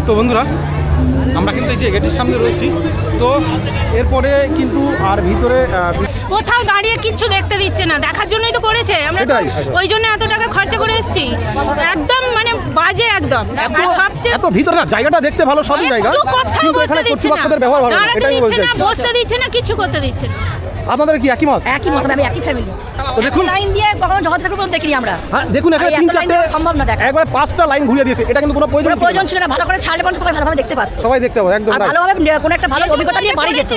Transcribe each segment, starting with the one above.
তো বন্ধুরা আমরা কিন্তু এই যে গেটের সামনে রয়েছি, তো এরপরে কিন্তু আর ভিতরে কোথাও দাঁড়িয়ে কিচ্ছু দেখতে দিচ্ছে না, দেখার জন্যই তো করেছে, আমরা ওই জন্য এত টাকা খরচা করে এসেছি, একদম মানে বাজে একদম। আর সবচেয়ে এত ভিতরে না, জায়গাটা দেখতে ভালো, সবই জায়গা, কোথাও বসতে দিচ্ছে না, দাঁড়াতে দিচ্ছে না, বসতে দিচ্ছে না, কিছু করতে দিচ্ছে না। আপনাদের কি একই মত? একই মত, আমি একই ফ্যামিলি। তো দেখুন লাইন দিয়ে কখনো জগৎ ঠাকুর পর্যন্ত দেখিনি আমরা। হ্যাঁ দেখুন, এখানে 3-4টে সম্ভব না দেখা, একবারে 5টা লাইন ঘুরিয়ে দিয়েছে, এটা কিন্তু কোনো প্রয়োজন ছিল না। ভালো করে ছাড়লে পর্যন্ত সবাই ভালোভাবে দেখতে পারতো, সবাই দেখতে পাবে একদম, আর ভালোভাবে কোনো একটা ভালো অভিজ্ঞতা নিয়ে বাড়ি যেত।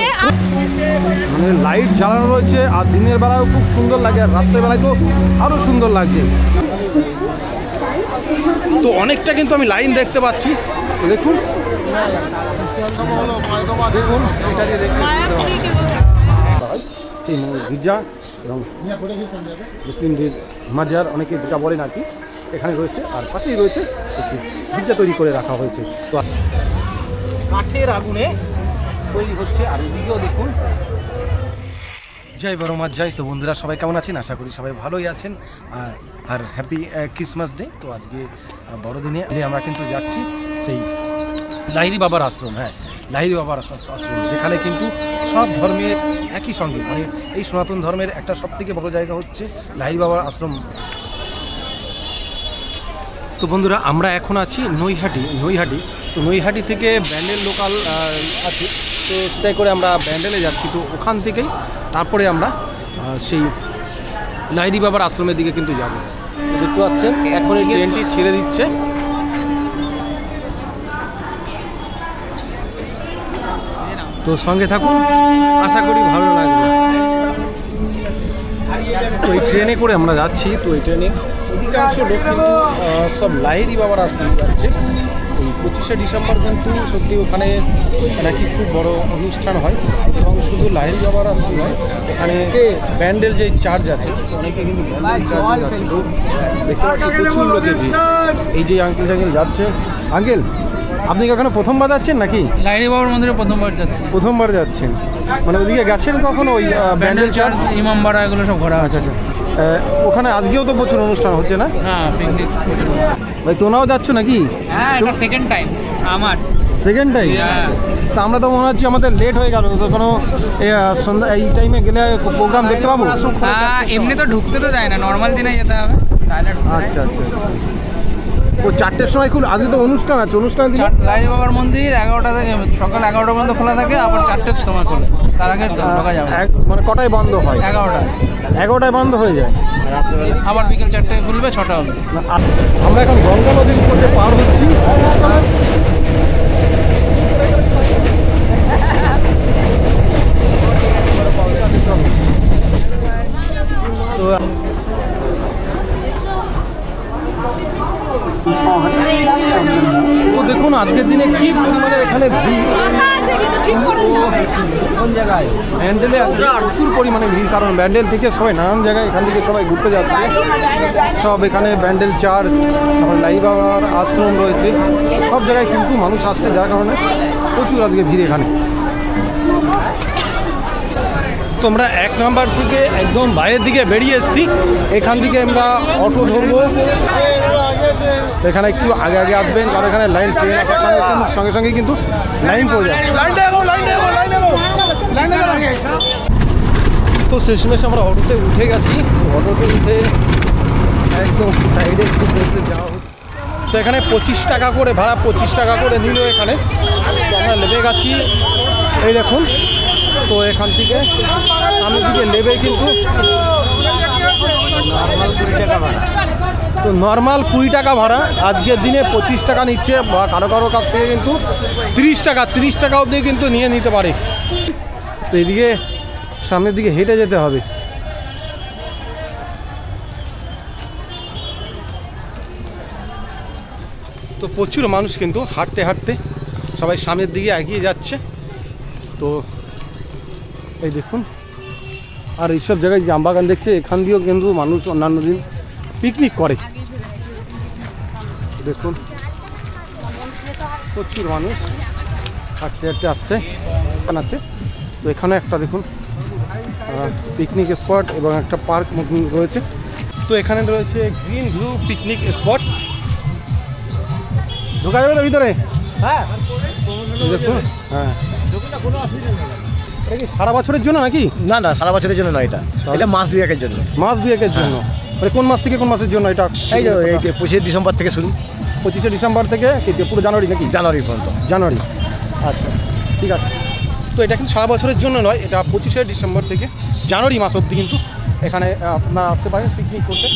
মানে লাইট জ্বালানো রয়েছে, আর দিনের বেলাও খুব সুন্দর লাগে, আর রাত্রের বেলায় তো আরো সুন্দর লাগছে। তো অনেকটা কিন্তু আমি লাইন দেখতে পাচ্ছি, দেখুন দেখুন এটা দিয়ে দেখতে গির্জা এবং মুসলিমদের মাজার, অনেকে যেটা বলেন আর কি, এখানে রয়েছে, আর পাশেই রয়েছে গির্জা তৈরি করে রাখা হয়েছে। তো কাঠের আগুনে তৈরি হচ্ছে, আর এদিকেও দেখুন। জয় বড়মার জয়। তো বন্ধুরা সবাই কেমন আছেন? আশা করি সবাই ভালোই আছেন, আর হ্যাপি ক্রিসমাস ডে। তো আজকে বড়দিনে আমরা কিন্তু যাচ্ছি সেই লাহিড়ী বাবার আশ্রম, হ্যাঁ লাহিড়ী বাবার আশ্রম, যেখানে কিন্তু সব ধর্মের একই সঙ্গে, মানে এই সনাতন ধর্মের একটা সবথেকে বড় জায়গা হচ্ছে লাহিড়ী বাবার আশ্রম। তো বন্ধুরা আমরা এখন আছি নৈহাটি। তো নৈহাটি থেকে ব্যান্ডেল লোকাল আছে, তো সেটাই করে আমরা ব্যান্ডেলে যাচ্ছি। তো ওখান থেকেই তারপরে আমরা সেই লাহিড়ী বাবার আশ্রমের দিকে কিন্তু যাব। দেখতে পাচ্ছেন এখন এই ট্রেনটি ছেড়ে দিচ্ছে। তো সঙ্গে থাকুন, আশা করি ভালো লাগবে। তো এই ট্রেনে করে আমরা যাচ্ছি। তো এই ট্রেনে অধিকাংশ লোক কিন্তু সব লাহিড়ী বাবার আশ্রমে যাচ্ছে। এই 25শে ডিসেম্বর কিন্তু সত্যি ওখানে নাকি খুব বড় অনুষ্ঠান হয়, এবং শুধু লাহিড়ী বাবার আশ্রম নয়, এখানে ব্যান্ডেল যে চার্জ আছে, অনেকে কিন্তু ব্যান্ডেল চার্জে যাচ্ছে। তো দেখতে পাচ্ছি প্রচুর লোকের ভিড়। এই যে আঙ্কেল যাচ্ছে, আঙ্কেল আপনি কি এখানে প্রথমবার যাচ্ছেন নাকি? লাহিড়ী বাবার মন্দিরে প্রথমবার যাচ্ছেন, মানে ওদিকে গেছেন কখনো? ওই ব্যান্ডেল চার্জ, ইমামবাড়া এগুলো সব ঘোরা। আচ্ছা আচ্ছা, ওখানে আজকেও তো প্রচুর অনুষ্ঠান হচ্ছে না? হ্যাঁ পিকনিক ভাই, তোমরাও যাচ্ছ নাকি? হ্যাঁ এটা সেকেন্ড টাইম আমার। Second time? তা আমরা তো মনে হচ্ছে আমাদের লেট হয়ে গেল, তো কোনো সন্ধ্যা এই টাইমে গেলে প্রোগ্রাম দেখতে পাবো? হ্যাঁ এমনি তো ঢুকতে তো দেয় না, নর্মাল দিনে যেতে হবে। আচ্ছা আচ্ছা আচ্ছা, ও 4টের সময় খুব, আজকে তো অনুষ্ঠান আছে, অনুষ্ঠান লাহিড়ী বাবার মন্দির 11টা থেকে সকাল 11টা পর্যন্ত খোলা থাকে, আবার 4টের সময় খোলে, তার আগে ঢোকা যাবে। মানে কটায় বন্ধ হয়? 11টায় বন্ধ হয়ে যায়, আবার বিকেল 4টায় খুলবে, 6টা হবে। আমরা এখন গঙ্গা নদীর উপর দিয়ে পার হচ্ছি। তো দেখুন আজকের দিনে কি পরিমাণে এখানে ভিড়, ব্যান্ডেলে প্রচুর পরিমাণে ভিড়, কারণ ব্যান্ডেল থেকে সবাই নানান জায়গায় এখান থেকে সবাই ঘুরতে যাচ্ছে। সব এখানে ব্যান্ডেল চার্চ, তারপরে লাহিড়ী বাবার আশ্রম রয়েছে, সব জায়গায় কিন্তু মানুষ আসছে, যার কারণে প্রচুর আজকে ভিড় এখানে। তোমরা 1 নম্বর থেকে একদম বাইরের দিকে বেরিয়ে এসছি, এখান থেকে আমরা অটো ধরবো। এখানে একটু আগে আগে আসবেন, কারণ এখানে লাইন ট্রেন আসার সঙ্গে সঙ্গে কিন্তু লাইন পড়ে যায়। তো শেষমেশ আমরা অটোতে উঠে গেছি, অটোতে উঠে একদম সাইডে একটু বসতে যাওয়া হচ্ছে। তো এখানে 25 টাকা করে ভাড়া, 25 টাকা করে নিল এখানে। তো আমরা নেমে গেছি, এই দেখুন। তো এখান থেকে আমি দিকে নেবে কিন্তু তো নর্মাল 20 টাকা ভাড়া, আজকের দিনে 25 টাকা নিচ্ছে, বা কারো কারো কাছ থেকে কিন্তু 30 টাকা অবধি কিন্তু নিয়ে নিতে পারে। তো এদিকে সামনের দিকে হেঁটে যেতে হবে। তো প্রচুর মানুষ কিন্তু হাঁটতে হাঁটতে সবাই সামনের দিকে এগিয়ে যাচ্ছে। তো এই দেখুন, আর এইসব জায়গায় জামবাগান দেখছে, এখান দিয়েও কিন্তু মানুষ অন্যান্য দিন পিকনিক করে। দেখুন প্রচুর মানুষ হাঁটতে হাঁটতে আসছে। তো এখানে একটা দেখুন পিকনিক স্পট এবং একটা পার্ক মতন রয়েছে। তো এখানে রয়েছে গ্রিন ভিউ পিকনিক স্পট। ঢোকা যাবে তো ভিতরে? হ্যাঁ দেখুন, হ্যাঁ এটা কি সারা বছরের জন্য নাকি? না না, সারা বছরের জন্য নয়, এটা মাস দুয়েকের জন্য। মাস দুয়েকের জন্য, মানে কোন মাস থেকে কোন মাসের জন্য এটা? এই যে 25 ডিসেম্বর থেকে শুরু। 25 ডিসেম্বর থেকে পুরো জানুয়ারি নাকি? জানুয়ারি পর্যন্ত। জানুয়ারি, আচ্ছা ঠিক আছে। তো এটা কিন্তু সারা বছরের জন্য নয়, এটা 25 ডিসেম্বর থেকে জানুয়ারি মাস অবধি কিন্তু এখানে আপনারা আসতে পারেন পিকনিক করতে।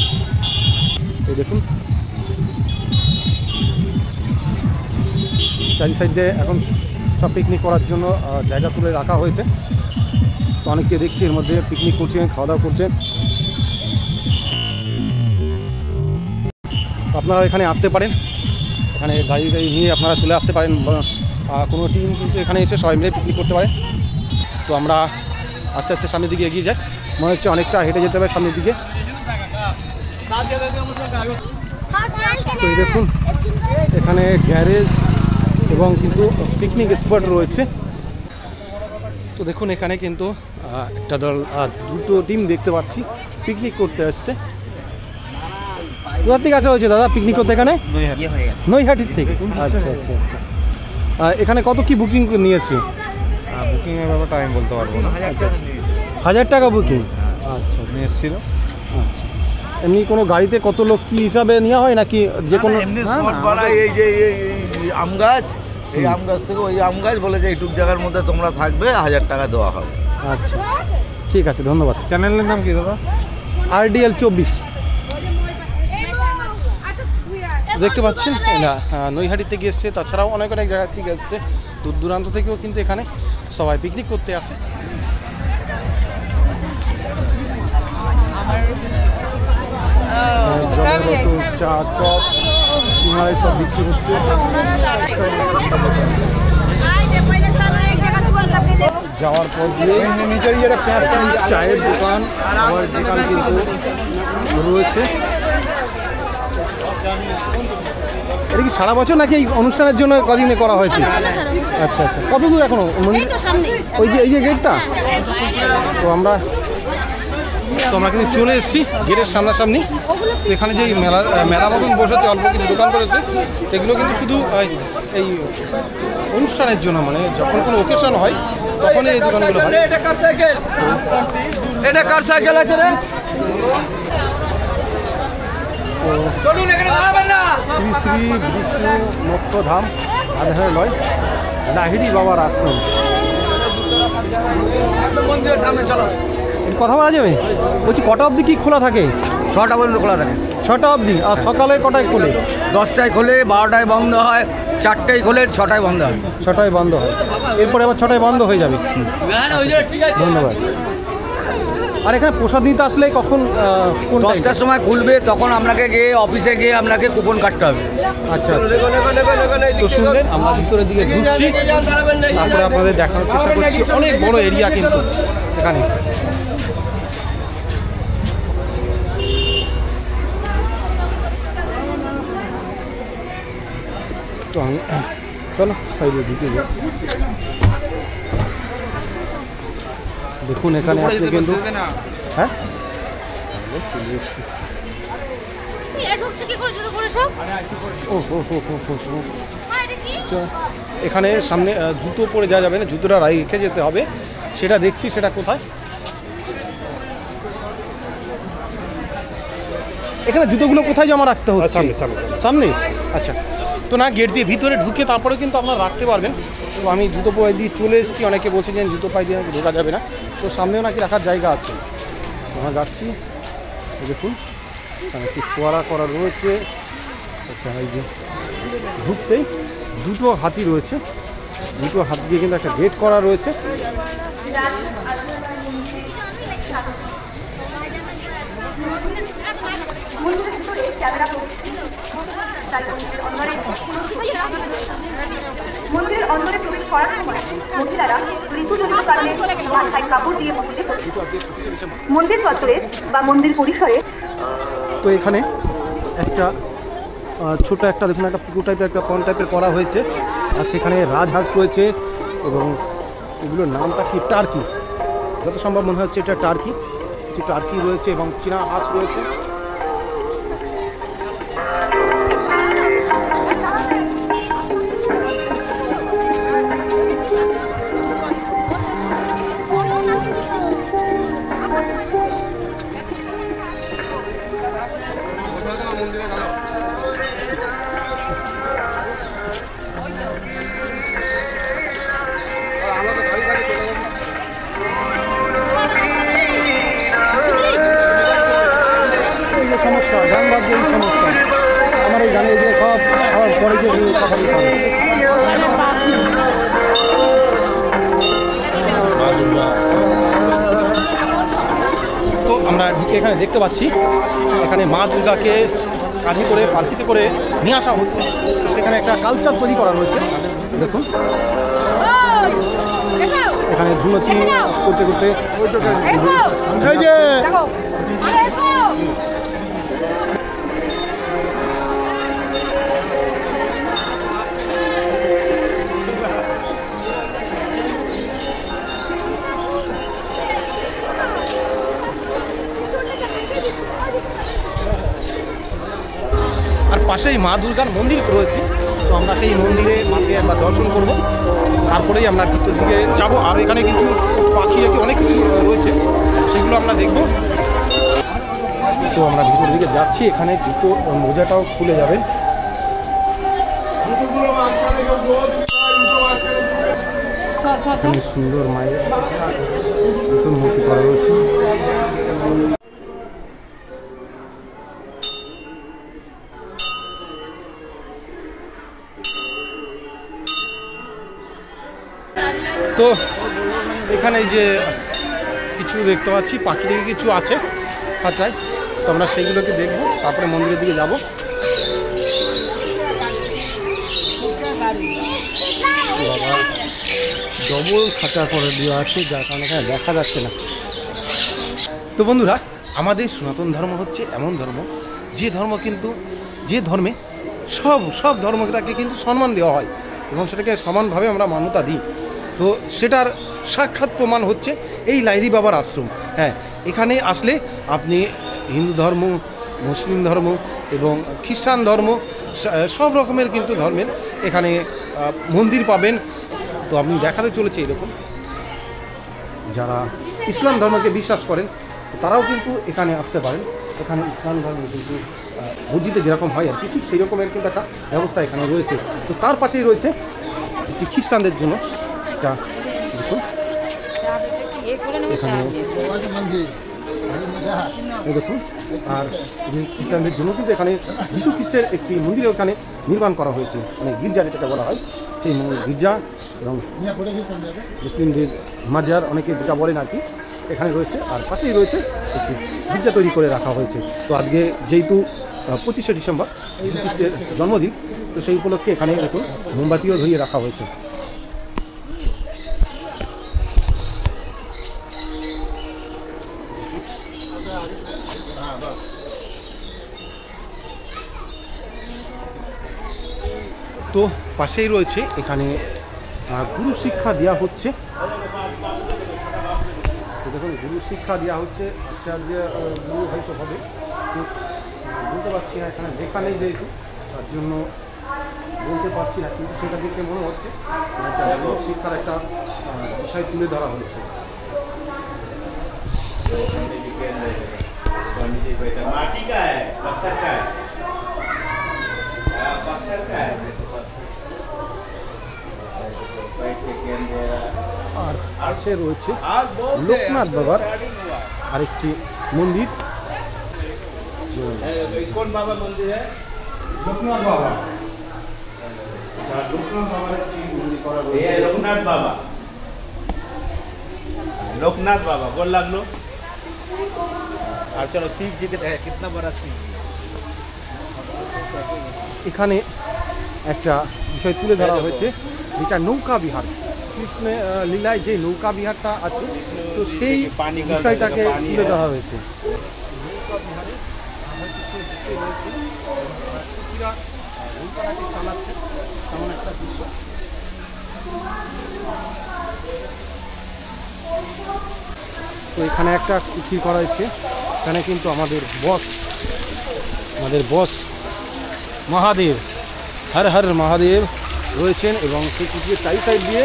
এই দেখুন চারি সাইডে এখন সব পিকনিক করার জন্য জায়গা তুলে রাখা হয়েছে। তো অনেককে দেখছি এর মধ্যে পিকনিক করছেন, খাওয়া দাওয়া করছেন। আপনারা এখানে আসতে পারেন, এখানে গাড়ি নিয়ে আপনারা চলে আসতে পারেন। কোনো টিম কিন্তু এখানে এসে সবাই মিলে পিকনিক করতে পারে। তো আমরা আস্তে আস্তে সামনের দিকে এগিয়ে যাই, মনে হচ্ছে অনেকটা হেঁটে যেতে হবে সামনের দিকে। তো এই দেখুন এখানে গ্যারেজ এবং কিন্তু পিকনিক স্পট রয়েছে। তো দেখুন এখানে কিন্তু একটা দল, দুটো টিম দেখতে পাচ্ছি পিকনিক করতে আসছে। কোথা থেকে আসা হয়েছে দাদা পিকনিক করতে এখানে? নৈহাটির থেকে। আচ্ছা আচ্ছা আচ্ছা। এখানে কত কি বুকিং নিয়েছে? বুকিংয়ের ব্যাপারটা আমি বলতে পারবো না। 1000 টাকা বুকিং। আচ্ছা নিয়ে এসেছিল। আচ্ছা, এমনি কোনো গাড়িতে কত লোক কি হিসাবে নেওয়া হয় নাকি যে কোনো? এমনি স্পট ভাড়া, এই যে আম গাছ, এই আম গাছ থেকে ওই আম গাছ বলে যে এইটুক জায়গার মধ্যে তোমরা থাকবে, 1000 টাকা দেওয়া হবে। আচ্ছা ঠিক আছে, ধন্যবাদ। চ্যানেলের নাম কি দাদা? RDL 24। দেখতে পাচ্ছেন না, নৈহাটি থেকে এসছে, তাছাড়াও অনেক অনেক জায়গা থেকে এসছে, দূর দূরান্ত থেকেও কিন্তু এখানে সবাই পিকনিক করতে আসে। জলের বোতল, চা, চপ, সিঙ্গারা সব বিক্রি হচ্ছে। যাওয়ার পর দিয়ে চায়ের দোকান, খাবার দোকান কিন্তু রয়েছে। এটা কি সারা বছর নাকি এই অনুষ্ঠানের জন্য কদিনে করা হয়েছে? আচ্ছা আচ্ছা, কত দূর এখনো? ওই যে এই যে গেটটা। তো আমরা কিন্তু চলে এসেছি গেটের সামনাসামনি। এখানে যে মেলা মতন বসেছে, অল্প কিছু দোকান করেছে, এগুলো কিন্তু শুধু এই অনুষ্ঠানের জন্য, মানে যখন কোনো ওকেশন হয় তখন এই দোকানগুলো হয়। এটা কার সাইকেল আছে রে? শ্রী শ্রী বিষ্ণু মোক্ষধাম আধারালয় লাহিড়ি বাবার আশ্রম। মন্দিরের সামনে চলো। কথা বলা যাবে? বলছি কটা অবধি কি খোলা থাকে? 6টা পর্যন্ত খোলা থাকে। 6টা অবধি। আর সকালে কটায় খোলে? 10টায় খোলে, 12টায় বন্ধ হয়, 4টায় খোলে, 6টায় বন্ধ হয়। 6টায় বন্ধ হয়, এরপরে আবার 6টায় বন্ধ হয়ে যাবে। ধন্যবাদ। আর এখানে প্রসাদ নিতে আসলে কখন? 10টার সময় খুলবে, তখন আপনাকে গিয়ে অফিসে গিয়ে আপনাকে কুপন কাটতে হবে। আচ্ছা আচ্ছা। তো শুনলেন, আমরা ভিতরের দিকে ঢুকছি, তারপরে আপনাদের দেখানোর চেষ্টা করছি। অনেক বড় এরিয়া কিন্তু এখানে। তো আমি চলো সাইডে ঢুকে যাই। দেখুন এখানে আপনি কিন্তু, হ্যাঁ এখানে সামনে জুতো পরে যাওয়া যাবে না, জুতোটা রেখে যেতে হবে। সেটা দেখছি, সেটা কোথায়? এখানে জুতোগুলো কোথায় জমা রাখতে হচ্ছে? সামনে। আচ্ছা, তো না গেট দিয়ে ভিতরে ঢুকে তারপরে কিন্তু আপনারা রাখতে পারবেন। তো আমি জুতো পায়ে দিয়ে চলে এসেছি। অনেকে বলছে যে জুতো পায়ে দিয়ে নাকি ঢোকা যাবে না, তো সামনেও নাকি রাখার জায়গা আছে। আমরা যাচ্ছি, দেখুন একটি ফোয়ারা করা রয়েছে। আচ্ছা, এই যে ঢুকতেই দুটো হাতি রয়েছে, দুটো হাতি দিয়ে কিন্তু একটা গেট করা রয়েছে। মন্দিরের অন্দরে প্রবেশ করার সময় মহিলারা ঋতুজনিত কারণে মাথায় কাপড় দিয়ে মুখে মন্দির চত্বরে বা মন্দির পরিসরে। তো এখানে একটা ছোট একটা দেখুন, একটা পুকুর টাইপের, একটা পন্ড টাইপের করা হয়েছে। আর সেখানে রাজহাঁস রয়েছে এবং এগুলোর নামটা কি? টার্কি। যত সম্ভব মনে হচ্ছে এটা টার্কি। কিছু টার্কি রয়েছে এবং চীনা হাঁস রয়েছে। আপনাদেরকে এখানে দেখতে পাচ্ছি, এখানে মা দুর্গাকে কাঁধে করে পালকিতে করে নিয়ে আসা হচ্ছে। সেখানে একটা কালচার তৈরি করা রয়েছে, দেখুন এখানে ধুনুচি করতে করতে এই যে আর পাশেই মা দুর্গার মন্দির রয়েছে। তো আমরা সেই মন্দিরে মাকে একবার দর্শন করব, তারপরেই আমরা ভিতর দিকে যাবো। আর এখানে কিছু পাখি রেখে অনেক কিছু রয়েছে, সেগুলো আমরা দেখব। তো আমরা ভিতর দিকে যাচ্ছি, এখানে জুতো মোজাটাও খুলে যাবে। সুন্দর মায়ের নতুন মূর্তি করা রয়েছে। তো এখানে যে কিছু দেখতে পাচ্ছি পাখি থেকে কিছু আছে খাঁচায়, তো আমরা সেইগুলোকে দেখবো, তারপরে মন্দিরের দিকে যাব। ডবল খাঁচা করে দেওয়া আছে, যার কারণে এখানে দেখা যাচ্ছে না। তো বন্ধুরা, আমাদের সনাতন ধর্ম হচ্ছে এমন ধর্ম, যে ধর্ম কিন্তু যে ধর্মে সব ধর্মটাকে কিন্তু সম্মান দেওয়া হয় এবং সেটাকে সমানভাবে আমরা মান্যতা দিই। তো সেটার সাক্ষাৎ প্রমাণ হচ্ছে এই লাহিড়ী বাবার আশ্রম। হ্যাঁ, এখানে আসলে আপনি হিন্দু ধর্ম, মুসলিম ধর্ম এবং খ্রিস্টান ধর্ম সব রকমের কিন্তু ধর্মের এখানে মন্দির পাবেন। তো আপনি দেখাতে চলেছে এরকম যারা ইসলাম ধর্মকে বিশ্বাস করেন তারাও কিন্তু এখানে আসতে পারেন। এখানে ইসলাম ধর্ম কিন্তু মসজিদে যেরকম হয় আর কি, ঠিক সেই রকমের কিন্তু একটা ব্যবস্থা এখানে রয়েছে। তো তার পাশেই রয়েছে একটি খ্রিস্টানদের জন্য একটা দেখুন, এখানে দেখুন। আর খ্রিস্টানদের জন্য কিন্তু এখানে যীশু খ্রিস্টের একটি মন্দির এখানে নির্মাণ করা হয়েছে, মানে গির্জা যেটাকে বলা হয়, সেই গির্জা এবং মুসলিমদের মাজার অনেকে যেটা বলেন আর কি এখানে রয়েছে। আর পাশেই রয়েছে একটি গির্জা তৈরি করে রাখা হয়েছে। তো আজকে যেহেতু 25শে ডিসেম্বর যীশু খ্রিস্টের জন্মদিন, তো সেই উপলক্ষে এখানে দেখুন মোমবাতিও ধরিয়ে রাখা হয়েছে। তো পাশেই রয়েছে এখানে গুরু শিক্ষা দেওয়া হচ্ছে। তো দেখুন গুরু শিক্ষা দেওয়া হচ্ছে, আচার্য গুরু হয়তো হবে, বলতে পারছি না, এখানে দেখা নেই যেহেতু তার জন্য বলতে পারছি না, কিন্তু সেটা দেখে মনে হচ্ছে গুরু শিক্ষার একটা বিষয় তুলে ধরা হয়েছে। আর পাশে রয়েছে লোকনাথ বাবার আরেকটি মন্দির। কোন বাবা মন্দির? লোকনাথ বাবা, লোকনাথ বাবার একটি মন্দির করা রয়েছে। लोकनाथ बाबा, लोकनाथ बाबा बोल लगलो। और चलो शिव जी के कितना बड़ा शिव। এখানে একটা বিষয় তুলে ধরা হয়েছে, যেটা নৌকা বিহার, কৃষ্ণের লীলায় যে নৌকা বিহারটা আছে, তো সেই বিষয়টাকে তুলে ধরা হয়েছে। নৌকা বিহারে নৌকাটাকে চালাচ্ছে এমন একটা দৃশ্য। তো এখানে একটা কুঠি করা হয়েছে, এখানে কিন্তু আমাদের বস মহাদেব, হর হর মহাদেব রয়েছেন এবং সেই কুঠির চারি সাইড দিয়ে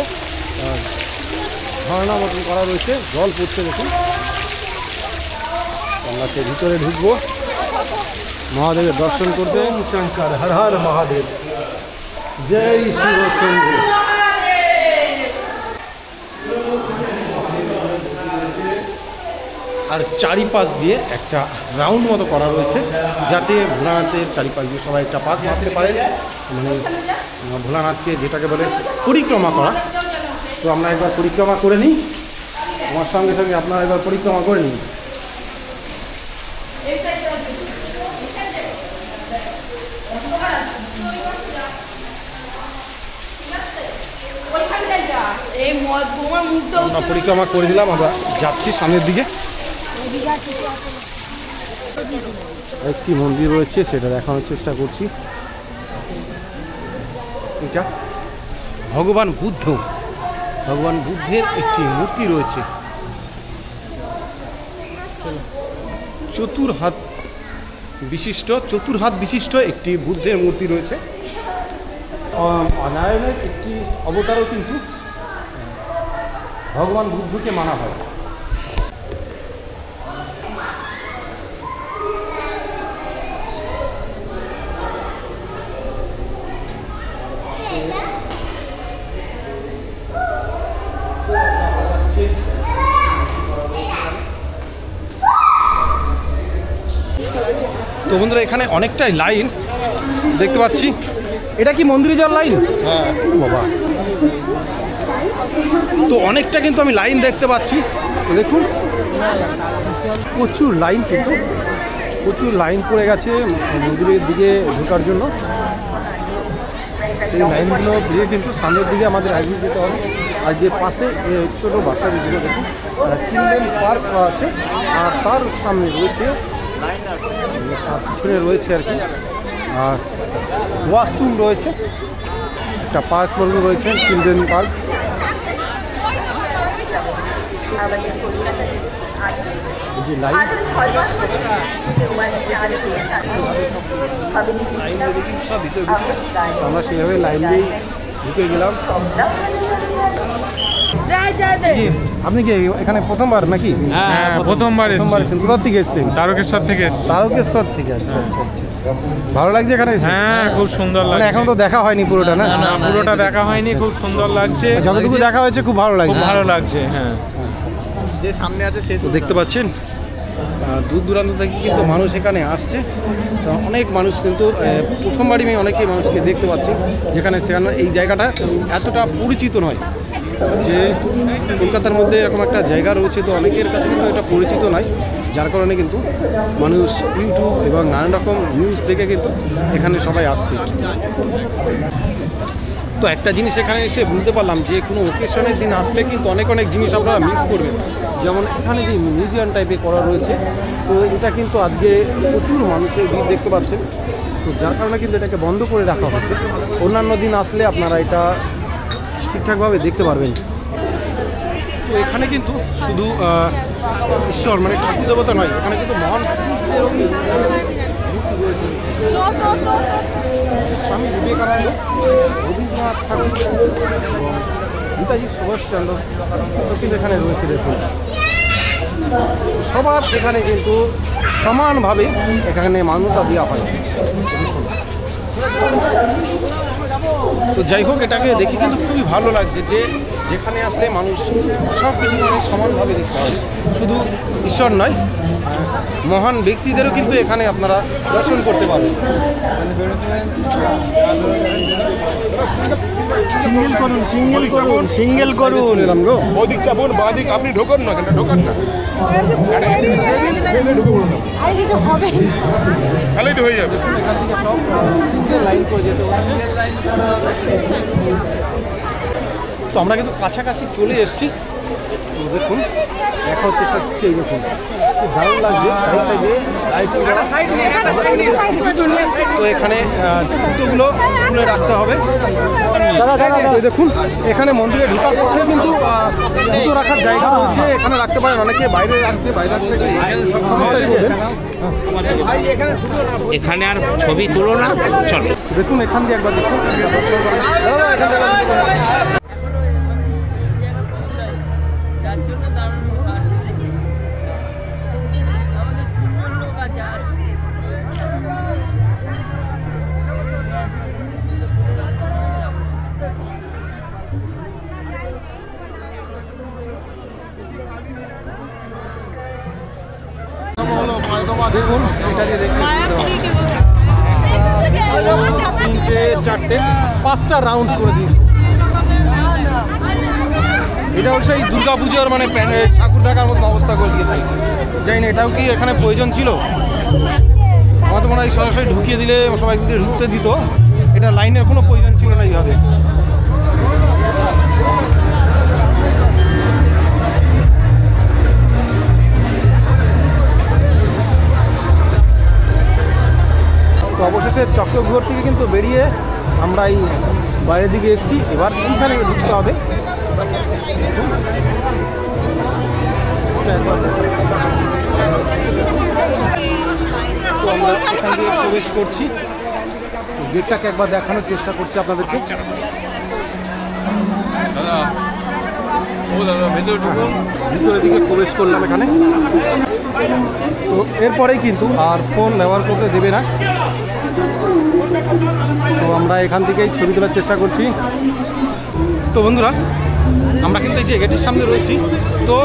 ঝর্ণা মতন করা রয়েছে, জল পড়ছে দেখুন। আমরা সে ভিতরে ঢুকবো মহাদেবের দর্শন করতে। শঙ্কর হর হর মহাদেব, জয় শিব শম্ভু। আর চারিপাশ দিয়ে একটা রাউন্ড মতো করা রয়েছে, যাতে ভোলানাথের চারিপাশ দিয়ে সবাই একটা পাক মারতে পারে, মানে ভোলানাথকে যেটাকে বলে পরিক্রমা করা। তো আমরা একবার পরিক্রমা করে নিই, আমার সঙ্গে সঙ্গে আপনারা একবার পরিক্রমা করে নিন। আমরা পরিক্রমা করে দিলাম, আমরা যাচ্ছি সামনের দিকে। একটি মন্দির রয়েছে, সেটা দেখানোর চেষ্টা করছি। এটা ভগবান বুদ্ধের একটি মূর্তি রয়েছে, চতুর্হাত বিশিষ্ট একটি বুদ্ধের মূর্তি রয়েছে। নারায়ণের একটি অবতারও কিন্তু ভগবান বুদ্ধকে মানা হয়। তো বন্ধুরা, এখানে অনেকটাই লাইন দেখতে পাচ্ছি। এটা কি মন্দিরে যাওয়ার লাইন? হ্যাঁ বাবা, তো অনেকটা কিন্তু আমি লাইন দেখতে পাচ্ছি। তো দেখুন, প্রচুর লাইন পড়ে গেছে মন্দিরের দিকে ঢোকার জন্য। এই লাইনগুলো দিয়ে কিন্তু সামনের দিকে আমাদের এগিয়ে যেতে হবে। আর যে পাশে ছোটো বাচ্চাদের দিকে দেখুন, চিলড্রেন পার্ক আছে, আর তার সামনে রয়েছে, তার পিছনে রয়েছে আর কি, আর ওয়াশরুম রয়েছে, একটা পার্ক রয়েছে, চিলড্রেন পার্ক। যে লাইন সব ভিতরে ঢুকছে, আমরা সেইভাবে লাইন দিয়েই ঢুকে গেলাম। আপনি কি এখানে প্রথমবার নাকি? হ্যাঁ, প্রথমবার এসেছেন। কোথা থেকে এসেছেন? তারকেশ্বর থেকে এসেছি। তারকেশ্বর থেকে, আচ্ছা আচ্ছা আচ্ছা। ভালো লাগছে এখানে? হ্যাঁ, খুব সুন্দর লাগছে। এখন তো দেখা হয়নি পুরোটা, না? পুরোটা দেখা হয়নি, খুব সুন্দর লাগছে। যতটুকু দেখা হয়েছে খুব ভালো লাগছে। ভালো লাগছে, হ্যাঁ। যে সামনে আছে সে তো দেখতে পাচ্ছেন দূর দূরান্ত থেকে কিন্তু মানুষ এখানে আসছে। তো অনেক মানুষ কিন্তু প্রথমবারই আমি অনেকেই মানুষকে দেখতে পাচ্ছি, সেখানে এই জায়গাটা এতটা পরিচিত নয়। যে কলকাতার মধ্যে এরকম একটা জায়গা রয়েছে, তো অনেকের কাছে কিন্তু এটা পরিচিত নয়, যার কারণে কিন্তু মানুষ ইউটিউব এবং নানান রকম নিউজ দেখে কিন্তু এখানে সবাই আসছে। তো একটা জিনিস এখানে এসে বুঝতে পারলাম যে কোনো ওকেশনের দিন আসলে কিন্তু অনেক জিনিস আপনারা মিস করবেন। যেমন এখানে যে মিউজিয়াম টাইপের করা রয়েছে, তো এটা কিন্তু আজকে প্রচুর মানুষের ভিড় দেখতে পাচ্ছেন, তো যার কারণে কিন্তু এটাকে বন্ধ করে রাখা হচ্ছে। অন্যান্য দিন আসলে আপনারা এটা ঠিকঠাকভাবে দেখতে পারবেন। তো এখানে কিন্তু শুধু ঈশ্বর মানে ঠাকুর দেবতা নয়, এখানে কিন্তু মহান পুরুষদেরও মূর্তি রয়েছে। স্বামী বিবেকানন্দ, রবীন্দ্রনাথ ঠাকুর এবং নেতাজি সুভাষচন্দ্র সব কিন্তু এখানে রয়েছে। দেখুন, সবার এখানে কিন্তু সমানভাবে এখানে মান্যতা দেওয়া হয়। তো যাই হোক, এটাকে দেখে কিন্তু খুবই ভালো লাগছে যে যেখানে আসলে মানুষ সব কিছু মানে সমানভাবে দেখতে হবে। শুধু ঈশ্বর নয়, মহান ব্যক্তিদেরও কিন্তু এখানে আপনারা দর্শন করতে পারবেন। সিঙ্গেল করুন এলাম গো। ওদিক চাপুন, বাদিক আপনি ঢোকান না, কেন ঢোকান না, তাহলেই তো হয়ে যাবে। এখান থেকে সব সিঙ্গেল লাইন করে যেতে হচ্ছে। তো আমরা কিন্তু কাছাকাছি চলে এসেছি। তো দেখুন, দেখা হচ্ছে সেই দেখুন দারুণ লাগছে। তো এখানে জুতোগুলো খুলে রাখতে হবে। দেখুন, এখানে মন্দিরে ঢোকার পথে কিন্তু জুতো রাখার জায়গা রয়েছে, এখানে রাখতে পারেন। অনেকে বাইরে রাখতে এখানে আর ছবি তুলো না, চলো দেখুন এখান দিয়ে একবার দেখুন। এখান থেকে দেখুন, এটা দিয়ে দেখুন 3টে 4টে 5টা রাউন্ড করে দিয়েছে। এটাও সেই দুর্গা পুজোর মানে ঠাকুর দেখার মতো অবস্থা করে দিয়েছে। জানি না এটাও কি এখানে প্রয়োজন ছিল। আমার তো মনে হয় সরাসরি ঢুকিয়ে দিলে সবাই যদি ঢুকতে দিত, এটা লাইনের কোনো প্রয়োজন ছিল না এইভাবে। অবশেষে চক্রঘর থেকে কিন্তু বেরিয়ে আমরা এই বাইরের দিকে এসেছি। এবার এইখানে ঢুকতে হবে। তো আমরা এখান দিয়ে প্রবেশ করছি, গেটটাকে একবার দেখানোর চেষ্টা করছি আপনাদেরকে। ভিতরের দিকে প্রবেশ করলাম এখানে। তো এরপরেই কিন্তু আর ফোন ব্যবহার করতে দেবে না, তো আমরা এখান থেকেই ছবি তোলার চেষ্টা করছি। তো বন্ধুরা, আমরা কিন্তু এই যে গেটের সামনে রয়েছি, তো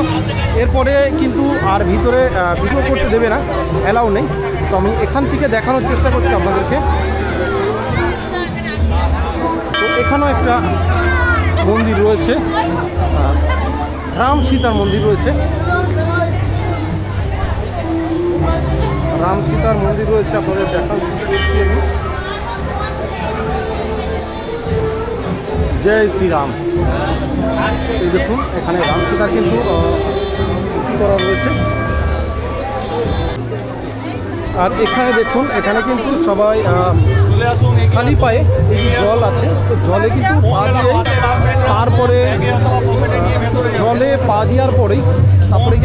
এরপরে কিন্তু আর ভিতরে ভিডিও করতে দেবে না, অ্যালাউ নেই। তো আমি এখান থেকে দেখানোর চেষ্টা করছি আপনাদেরকে। তো এখানেও একটা মন্দির রয়েছে, রাম সীতার মন্দির রয়েছে, রাম সীতার মন্দির রয়েছে, আপনাদের দেখানোর চেষ্টা করছি আমি। জয় শ্রীরাম। এই দেখুন এখানে রাম সীতার কিন্তু মূর্তি করা রয়েছে। আর এখানে দেখুন, এখানে কিন্তু সবাই খালি পায়ে এই যে জল আছে, তো জলে কিন্তু পা দিয়ে, তারপরে জলে পা দেওয়ার পরেই তারপরে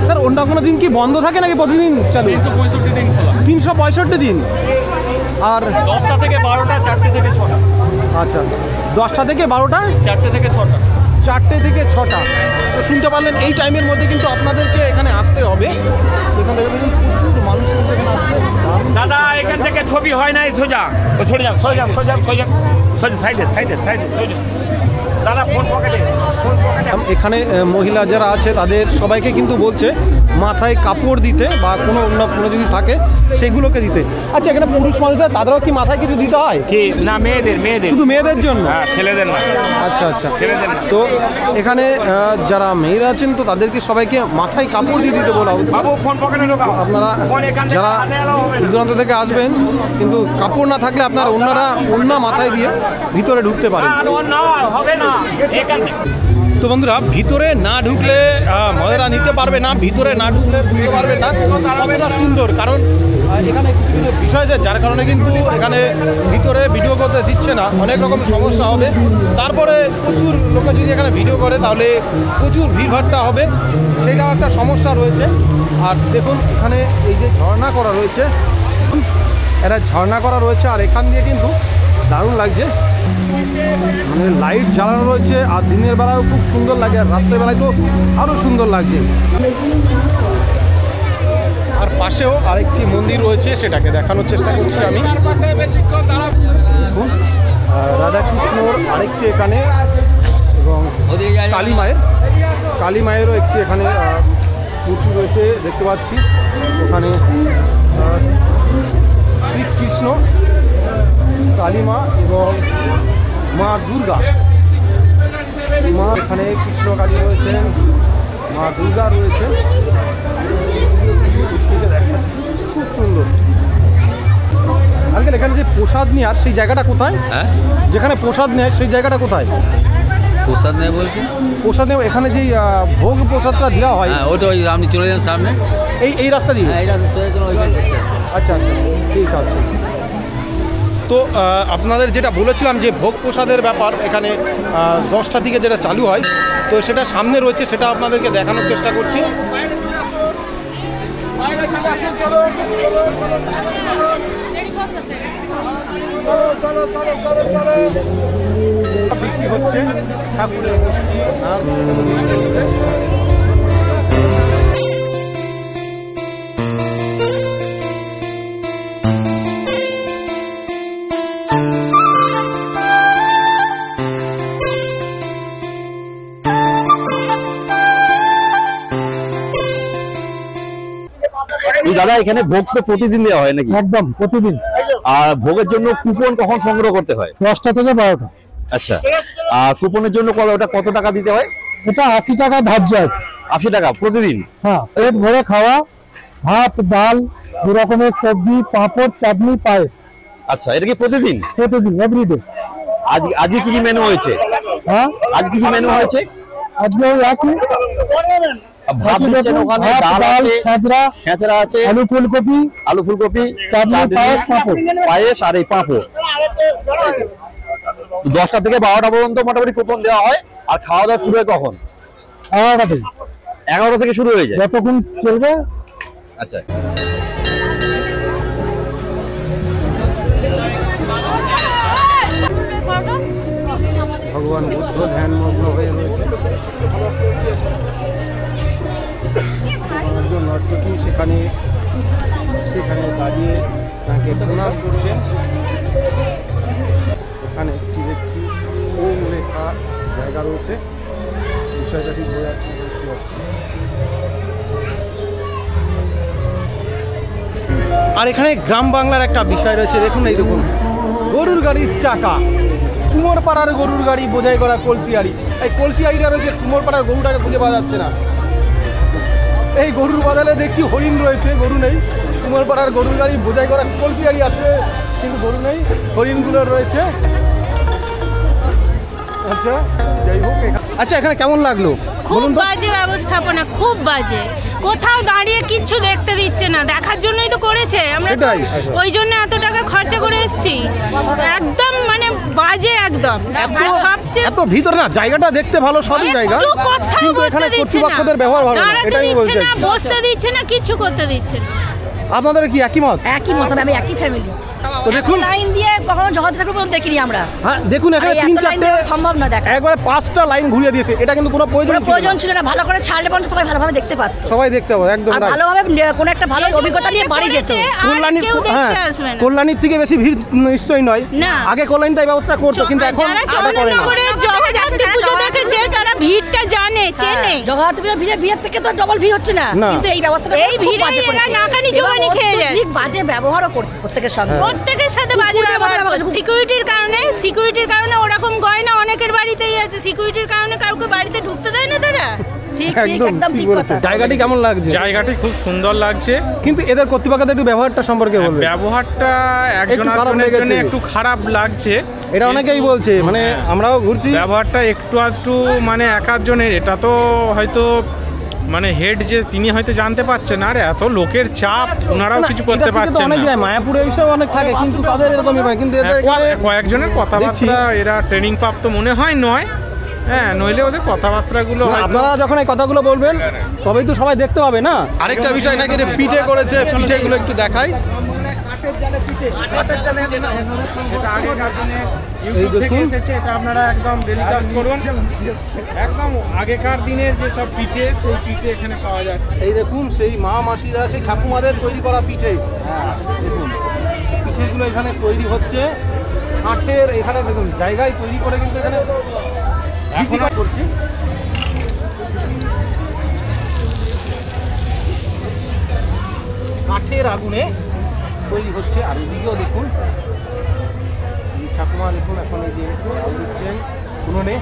স্যার অন্য কোনো দিন কি বন্ধ থাকে নাকি প্রতিদিন চালু? 365 দিন খোলা। 365 দিন। আর 10টা থেকে 12টা, 4টে থেকে 6টা। আচ্ছা, 10টা থেকে 12টা, 4টে থেকে 6টা। 4টে থেকে 6টা। তো শুনতে পারলেন, এই টাইমের মধ্যে কিন্তু আপনাদেরকে এখানে আসতে হবে। এখানে দেখুন প্রচুর মানুষ কিন্তু এখানে আসতে। দাদা এখান থেকে ছবি হয় নাই, সোজা সরে যান, সরে যান, সোজা সোজা সোজা, সাইডে সাইডে সাইডে সোজা। দাদা ফোন পকেটে, ফোন পকেটে। এখানে মহিলা যারা আছে তাদের সবাইকে কিন্তু বলছে মাথায় কাপড় দিতে, বা কোনো অন্য কোনো যদি থাকে সেগুলোকে দিতে। আচ্ছা, এখানে পুরুষ মানুষদের তাদেরও কি মাথায় কিছু দিতে হয় কি না? মেয়েদের, মেয়েদের, শুধু মেয়েদের জন্য? হ্যাঁ, ছেলেদের না। আচ্ছা আচ্ছা, ছেলেদের না। তো এখানে যারা মেয়েরা আছেন তো তাদেরকে সবাইকে মাথায় কাপড় দিয়ে দিতে বলা হচ্ছে। বাবু ফোন পকেটে ঢোকাও। আপনারা যারা দূর দূরান্ত থেকে আসবেন, কিন্তু কাপড় না থাকলে আপনারা অন্যরা মাথায় দিয়ে ভিতরে ঢুকতে পারেন। হবে না এখান থেকে। তো বন্ধুরা, ভিতরে না ঢুকলে মহিলারা নিতে পারবে না, ভিতরে না ঢুকলে বুঝতে পারবেন না কতটা সুন্দর। কারণ এখানে কিছু বিষয় আছে যার কারণে কিন্তু এখানে ভিতরে ভিডিও করতে দিচ্ছে না, অনেক রকম সমস্যা হবে। তারপরে প্রচুর লোকে যদি এখানে ভিডিও করে তাহলে প্রচুর ভিড়ভাট্টা হবে, সেটাও একটা সমস্যা রয়েছে। আর দেখুন এখানে এই যে ঝর্ণা করা রয়েছে, এটা ঝর্ণা করা রয়েছে, আর এখান দিয়ে কিন্তু দারুণ লাগছে, মানে লাইট জ্বালানো রয়েছে। আর দিনের বেলাও খুব সুন্দর লাগে, আর রাত্রের বেলায় তো আরও সুন্দর লাগছে। আর পাশেও আরেকটি মন্দির রয়েছে, সেটাকে দেখানোর চেষ্টা করছি আমি। রাধাকৃষ্ণর আরেকটি এখানে, এবং কালী মায়েরও একটি এখানে মূর্তি রয়েছে দেখতে পাচ্ছি। ওখানে শ্রীকৃষ্ণ, কালীমা এবং মা দুর্গা। মা এখানে কৃষ্ণ কালী রয়েছেন, মা দুর্গা রয়েছে, খুব সুন্দর। আঙ্কেল, এখানে যে প্রসাদ নেওয়ার সেই জায়গাটা কোথায়? হ্যাঁ, যেখানে প্রসাদ নেয় সেই জায়গাটা কোথায়? প্রসাদ নেই বলছি, প্রসাদ নেই এখানে যে ভোগ প্রসাদটা দেওয়া হয়, হ্যাঁ ওটা ওই আপনি চলে যান সামনে, এই রাস্তা দিয়ে। আচ্ছা আচ্ছা, ঠিক আছে। তো আপনাদের যেটা বলেছিলাম যে ভোগ প্রসাদের ব্যাপার, এখানে 10টার দিকে যেটা চালু হয়, তো সেটা সামনে রয়েছে, সেটা আপনাদেরকে দেখানোর চেষ্টা করছি। বিক্রি হচ্ছে ঠাকুরের দাদা, এখানে ভোগ তো প্রতিদিন দেওয়া হয় নাকি? একদম প্রতিদিন। আর ভোগের জন্য কুপন কখন সংগ্রহ করতে হয়? 10টা থেকে 12টা। আচ্ছা, আর কুপনের জন্য ওটা কত টাকা দিতে হয়? এটা 80 টাকা ধার্য আছে। 80 টাকা প্রতিদিন? হ্যাঁ, পেট ভরে খাওয়া, ভাত, ডাল, 2 রকমের সবজি, পাঁপড়, চাটনি, পায়েস। আচ্ছা, এটা কি প্রতিদিন? প্রতিদিন, এভরিডে। আজকে কি মেনু হয়েছে? হ্যাঁ, আজ কি মেনু হয়েছে? আজকেও একই ভাত দিচ্ছেন ওখানে, ডাল আছে, খেচড়া আছে, আলু ফুলকপি, চাটনি, পায়েস আর এই পাঁপড়। 10টা থেকে 12টা পর্যন্ত মোটামুটি কুপন দেওয়া হয়। আর খাওয়া দাওয়া শুরু হয় কখন? 11টা থেকে শুরু হয়ে যায়, যতক্ষণ চলবে। আচ্ছা, ভগবান বুদ্ধ ধ্যানমগ্ন হয়ে রয়েছে। একজন নর্তকী সেখানে দাঁড়িয়ে তাকে প্রণাম করছেন। এখানে একটি দেখছি ওম লেখা জায়গা রয়েছে, বিষয়টা ঠিক বোঝা যাচ্ছে, দেখতে পাচ্ছি। আর এখানে গ্রাম বাংলার একটা বিষয় রয়েছে, দেখুন এই দেখুন গরুর গাড়ির চাকা, কুমোরপাড়ার গরুর গাড়ি বোঝাই করা কলসিয়ারি। এই কলসিয়ারিটা রয়েছে, কুমোরপাড়ার গরুটাকে খুঁজে পাওয়া যাচ্ছে না। এই গরুর বদলে দেখছি হরিণ রয়েছে, গরু নেই। কুমোরপাড়ার গরুর গাড়ি বোঝাই করা কলসিয়ারি আছে, কিন্তু গরু নেই, হরিণগুলো রয়েছে। আচ্ছা, যাই হোক। আচ্ছা, এখানে কেমন লাগলো? খুব বাজে ব্যবস্থাপনা, খুব বাজে। কোথাও দাঁড়িয়ে কিচ্ছু দেখতে দিচ্ছে না, দেখার জন্যই তো করেছে। আমরা ওই জন্য এত টাকা খরচা করে এসেছি। একদম মানে বাজে একদম। আর সবচেয়ে এত ভিতরে না, জায়গাটা দেখতে ভালো, সবই জায়গা, কিন্তু এখানে কর্তৃপক্ষদের ব্যবহার ভালো না, এটাই বলতে চাই। বসতে দিচ্ছে না, কিছু করতে দিচ্ছে না। আপনাদের কি একই মত? একই মত, আমি একই ফ্যামিলি। তো দেখুন, লাইন দিয়ে কখনো জগদ্ধাত্রী ঠাকুর পর্যন্ত দেখিনি আমরা। হ্যাঁ দেখুন, এখানে 3-4টে সম্ভব না দেখা, একবারে 5টা লাইন ঘুরিয়ে দিয়েছে। এটা কিন্তু কোনো প্রয়োজন ছিল না। ভালো করে ছাড়লে পর্যন্ত সবাই ভালোভাবে দেখতে পারত, সবাই দেখতে পাবে একদম ভালোভাবে, কোনো একটা ভালো অভিজ্ঞতা নিয়ে বাড়ি যেত। কল্যাণীর থেকে বেশি ভিড় নিশ্চয়ই নয়। আগে কল্যাণীটাই ব্যবস্থা করতো, কিন্তু এখন জগদ্ধাত্রী পুজো দেখেছে তারা ভিড়টা জানে, চেনে। জগদ্ধাত্রী ভিড়ের থেকে তো ডবল ভিড় হচ্ছে না, কিন্তু এই ব্যবস্থাটা এই ভিড়ে এরা নাকানি জবানি খেয়ে যায়। বাজে ব্যবহারও করছে প্রত্যেকের সঙ্গে, প্রত্যেকের সাথে বাজে ব্যবহার করছে। সিকিউরিটির কারণে ওরকম গয়না অনেকের বাড়িতেই আছে। সিকিউরিটির কারণে কাউকে বাড়িতে ঢুকতে দেয় না তারা। জায়গাটি কেমন লাগছে? জায়গাটি খুব সুন্দর লাগছে, কিন্তু এদের কর্তৃপক্ষদের একটু ব্যবহারটা সম্পর্কে বলবেন। ব্যবহারটা একজনের জন্য একটু খারাপ লাগছে, এটা অনেকেই বলছে। মানে আমরাও ঘুরছি, ব্যবহারটা একটু মানে একাধজনের। এটা তো হয়তো মানে হেড যে তিনি হয়তো জানতে পারছেন, আর এত লোকের চাপ, ওনারাও কিছু করতে পারছেন না। মায়াপুরে এইসব অনেক থাকে, কিন্তু তাদের এরকমই হয়। কিন্তু কয়েকজনের কথাবার্তা এরা ট্রেনিং প্রাপ্ত মনে হয় নয়। হ্যাঁ, নইলে ওদের কথাবার্তাগুলো আপনারা যখন এই কথাগুলো বলবেন তবেই তো সবাই দেখতে পাবে না। আরেকটা বিষয় নাকি পিঠে করেছে, পিঠেগুলো একটু দেখাই। এটা আপনারা একদম টেলিকাস্ট করুন। একদম আগেকার দিনের যে সব পিঠে, সেই পিঠে এখানে পাওয়া যাচ্ছে। এই দেখুন, সেই মা মাসিরা, সেই ঠাকুমাদের তৈরি করা পিঠে। দেখুন, পিঠেগুলো এখানে তৈরি হচ্ছে কাঠের। এখানে দেখুন জায়গায় তৈরি করে কিন্তু এখানে এখন করছি। কাঠের আগুনে তৈরি হচ্ছে। আর এদিকেও দেখুন ঠাকুমা, দেখুন এখন এই যে দিচ্ছেন উনুনে।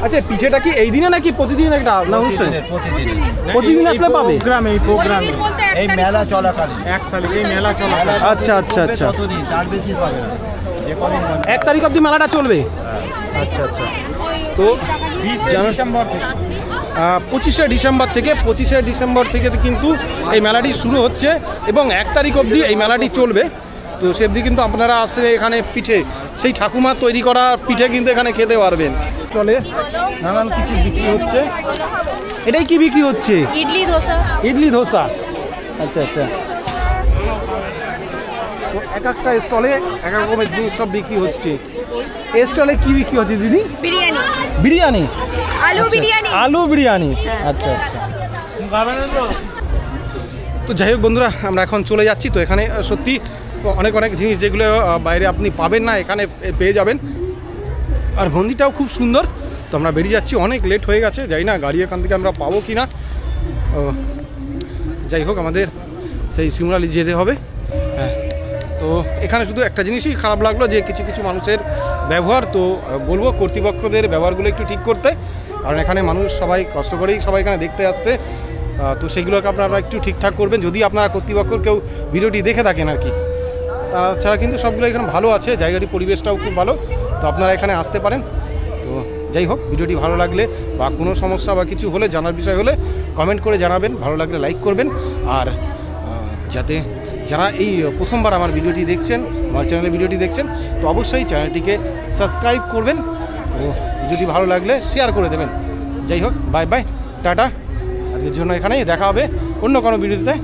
আচ্ছা, পিঠেটা কি এই দিনে নাকি প্রতিদিন একটা না অনুষ্ঠান? প্রতিদিন আসলে পাবে এই প্রোগ্রামে, এই মেলা চলাকালীন, এই মেলা চলাকালীন। আচ্ছা আচ্ছা আচ্ছা, তার বেশি পাবে না। 1 তারিখ অবধি মেলাটা চলবে। আচ্ছা আচ্ছা। তো 25শে ডিসেম্বর থেকে কিন্তু এই মেলাটি শুরু হচ্ছে এবং 1 তারিখ অবধি এই মেলাটি চলবে। তো সে অবধি কিন্তু আপনারা আসলে এখানে পিঠে, সেই ঠাকুমার তৈরি করা পিঠে কিন্তু এখানে খেতে পারবেন। চলে নানান কিছু বিক্রি হচ্ছে। এটাই কি বিক্রি হচ্ছে? ইডলি ধোসা। আচ্ছা আচ্ছা। তো এক একটা স্টলে এক এক রকমের জিনিস সব বিক্রি হচ্ছে। এই স্টলে কি বিক্রি হচ্ছে দিদি? বিরিয়ানি, আলু বিরিয়ানি। আচ্ছা আচ্ছা। তো যাই হোক বন্ধুরা, আমরা এখন চলে যাচ্ছি। তো এখানে সত্যি অনেক জিনিস যেগুলো বাইরে আপনি পাবেন না, এখানে পেয়ে যাবেন। আর মন্দিরটাও খুব সুন্দর। তো আমরা বেরিয়ে যাচ্ছি, অনেক লেট হয়ে গেছে, জানি না গাড়ি এখান থেকে আমরা পাবো কি না। যাই হোক, আমাদের সেই সিমলালি যেতে হবে। হ্যাঁ, তো এখানে শুধু একটা জিনিসই খারাপ লাগলো, যে কিছু কিছু মানুষের ব্যবহার। তো বলবো কর্তৃপক্ষদের ব্যবহারগুলো একটু ঠিক করতে, কারণ এখানে মানুষ সবাই কষ্ট করেই সবাই এখানে দেখতে আসছে। তো সেগুলোকে আপনারা একটু ঠিকঠাক করবেন, যদি আপনারা কর্তৃপক্ষ কেউ ভিডিওটি দেখে থাকেন আর কি। তাছাড়া কিন্তু সবগুলো এখানে ভালো আছে, জায়গাটির পরিবেশটাও খুব ভালো। তো আপনারা এখানে আসতে পারেন। তো যাই হোক, ভিডিওটি ভালো লাগলে বা কোনো সমস্যা বা কিছু হলে জানার বিষয় হলে কমেন্ট করে জানাবেন, ভালো লাগলে লাইক করবেন। আর যাতে যারা এই প্রথমবার আমার ভিডিওটি দেখছেন, আমার চ্যানেলে ভিডিওটি দেখছেন, তো অবশ্যই চ্যানেলটিকে সাবস্ক্রাইব করবেন ও ভিডিওটি ভালো লাগলে শেয়ার করে দেবেন। যাই হোক, বাই বাই, টাটা। আজকের জন্য এখানেই দেখা হবে অন্য কোনো ভিডিওতে।